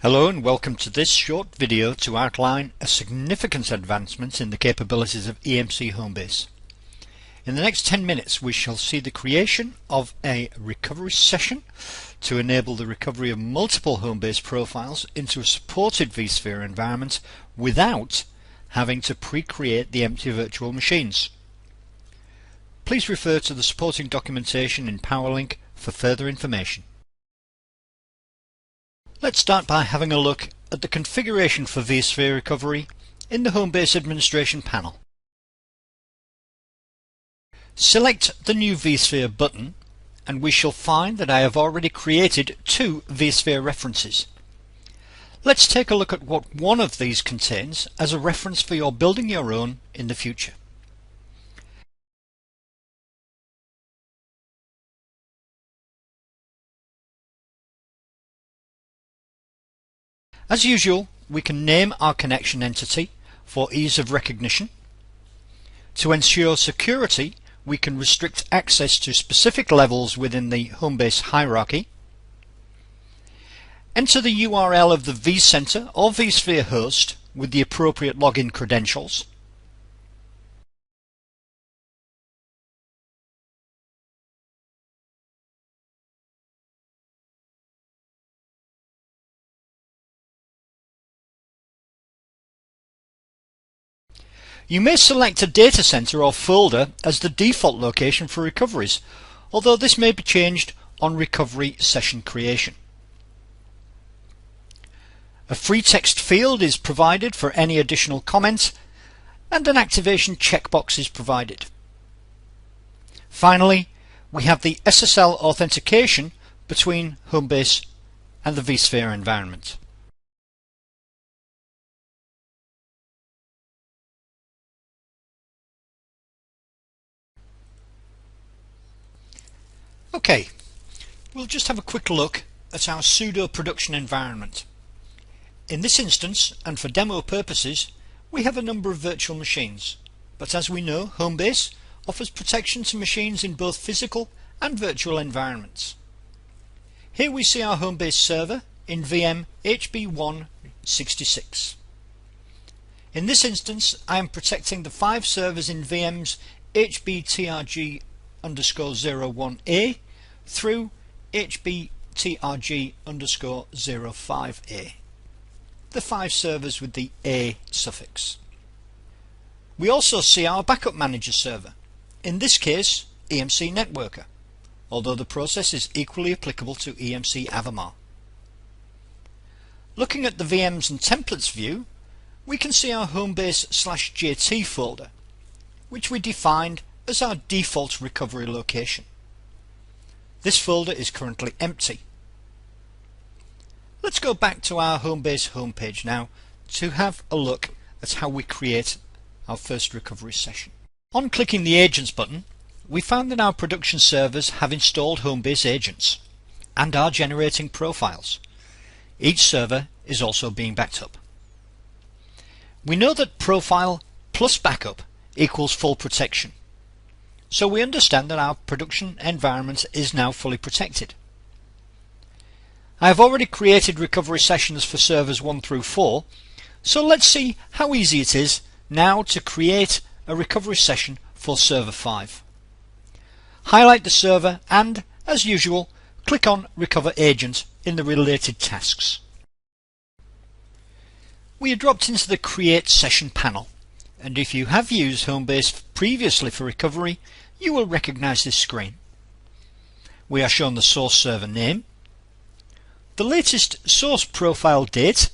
Hello and welcome to this short video to outline a significant advancement in the capabilities of EMC HomeBase. In the next 10 minutes we shall see the creation of a recovery session to enable the recovery of multiple HomeBase profiles into a supported vSphere environment without having to pre-create the empty virtual machines. Please refer to the supporting documentation in PowerLink for further information. Let's start by having a look at the configuration for vSphere recovery in the HomeBase administration panel. Select the new vSphere button and we shall find that I have already created two vSphere references. Let's take a look at what one of these contains as a reference for your building your own in the future. As usual, we can name our connection entity for ease of recognition. To ensure security, we can restrict access to specific levels within the HomeBase hierarchy. Enter the URL of the vCenter or vSphere host with the appropriate login credentials. You may select a data center or folder as the default location for recoveries, although this may be changed on recovery session creation. A free text field is provided for any additional comments, and an activation checkbox is provided. Finally, we have the SSL authentication between HomeBase and the vSphere environment. Okay, we'll just have a quick look at our pseudo production environment. In this instance, and for demo purposes, we have a number of virtual machines, but as we know, HomeBase offers protection to machines in both physical and virtual environments. Here we see our HomeBase server in VM HB166. In this instance, I am protecting the 5 servers in VMs HBTRG_01A through HBTRG_05A, the 5 servers with the A suffix. We also see our backup manager server, in this case EMC Networker, although the process is equally applicable to EMC Avamar. Looking at the VMs and templates view, we can see our HomeBase/JT folder, which we defined as our default recovery location. This folder is currently empty. Let's go back to our HomeBase homepage now to have a look at how we create our first recovery session. On clicking the Agents button, we found that our production servers have installed HomeBase agents and are generating profiles. Each server is also being backed up. We know that profile plus backup equals full protection, so we understand that our production environment is now fully protected. I have already created recovery sessions for servers 1 through 4, so let's see how easy it is now to create a recovery session for server 5. Highlight the server and, as usual, click on Recover Agent in the related tasks. We are dropped into the Create Session panel, and if you have used HomeBase previously for recovery, you will recognize this screen. We are shown the source server name, the latest source profile date,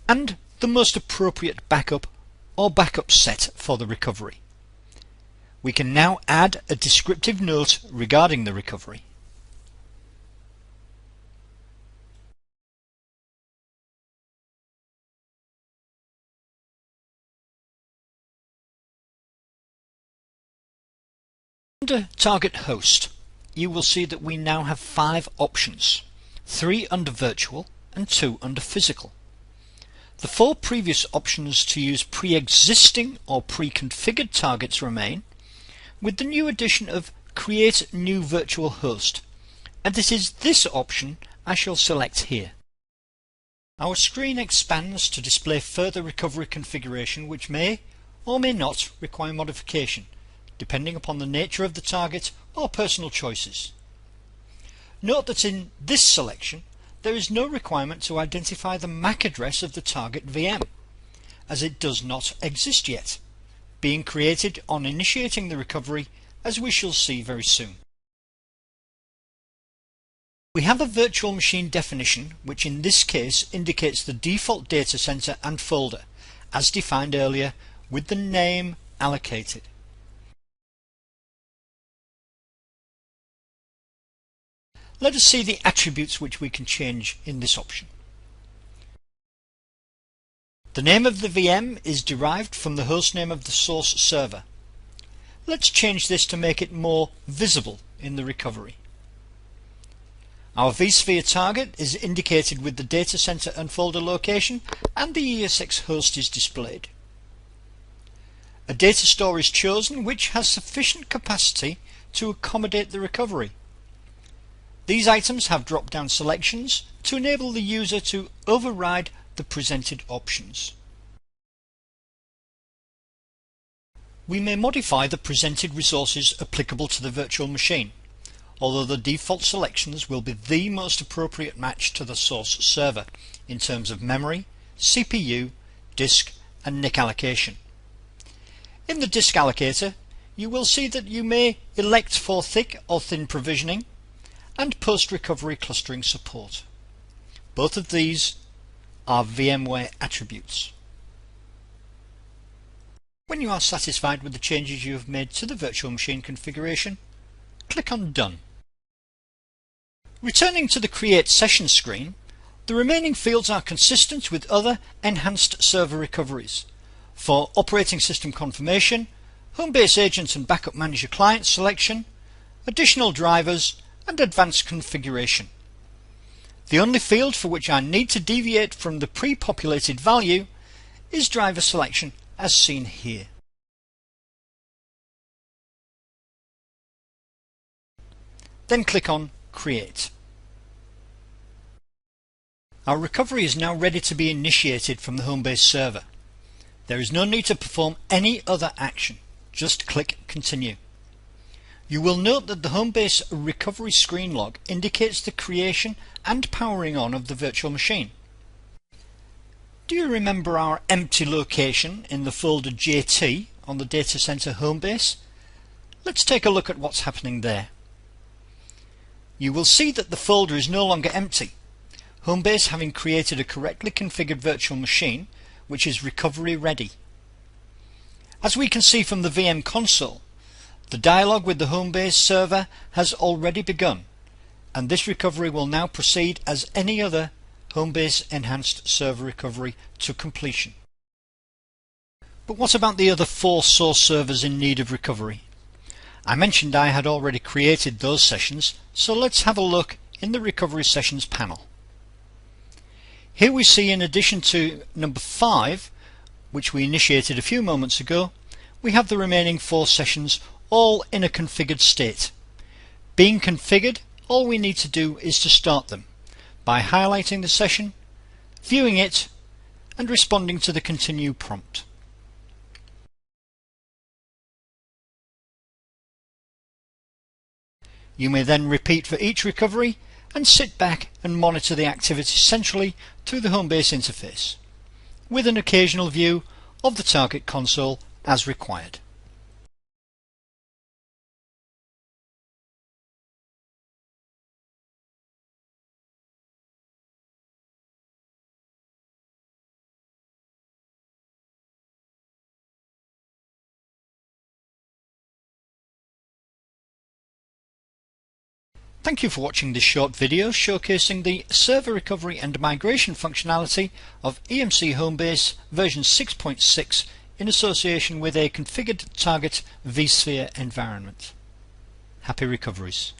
and the most appropriate backup or backup set for the recovery. We can now add a descriptive note regarding the recovery. Under Target Host, you will see that we now have 5 options, 3 under Virtual and 2 under Physical. The 4 previous options to use pre-existing or pre-configured targets remain, with the new addition of Create New Virtual Host, and it is this option I shall select here. Our screen expands to display further recovery configuration which may or may not require modification, depending upon the nature of the target or personal choices. Note that in this selection there is no requirement to identify the MAC address of the target VM, as it does not exist yet, being created on initiating the recovery, as we shall see very soon. We have a virtual machine definition, which in this case indicates the default data center and folder, as defined earlier, with the name allocated. Let us see the attributes which we can change in this option. The name of the VM is derived from the hostname of the source server. Let's change this to make it more visible in the recovery. Our vSphere target is indicated with the data center and folder location, and the ESX host is displayed. A data store is chosen which has sufficient capacity to accommodate the recovery. These items have drop-down selections to enable the user to override the presented options. We may modify the presented resources applicable to the virtual machine, although the default selections will be the most appropriate match to the source server in terms of memory, CPU, disk and NIC allocation. In the disk allocator, you will see that you may elect for thick or thin provisioning and post-recovery clustering support. Both of these are VMware attributes. When you are satisfied with the changes you have made to the virtual machine configuration, click on Done. Returning to the Create Session screen, the remaining fields are consistent with other enhanced server recoveries. For operating system confirmation, HomeBase Agent and Backup Manager Client selection, additional drivers and advanced configuration. The only field for which I need to deviate from the pre-populated value is driver selection, as seen here. Then click on Create. Our recovery is now ready to be initiated from the HomeBase server. There is no need to perform any other action. Just click Continue. You will note that the HomeBase recovery screen log indicates the creation and powering on of the virtual machine. Do you remember our empty location in the folder JT on the data center HomeBase? Let's take a look at what's happening there. You will see that the folder is no longer empty, HomeBase having created a correctly configured virtual machine which is recovery ready. As we can see from the VM console, the dialog with the HomeBase server has already begun, and this recovery will now proceed as any other HomeBase enhanced server recovery to completion. But what about the other 4 source servers in need of recovery? I mentioned I had already created those sessions, so let's have a look in the Recovery Sessions panel. Here we see, in addition to number 5, which we initiated a few moments ago, we have the remaining 4 sessions all in a configured state. Being configured, all we need to do is to start them by highlighting the session, viewing it and responding to the Continue prompt. You may then repeat for each recovery and sit back and monitor the activity centrally through the HomeBase interface, with an occasional view of the target console as required. Thank you for watching this short video showcasing the server recovery and migration functionality of EMC HomeBase version 6.6 in association with a configured target vSphere environment. Happy recoveries.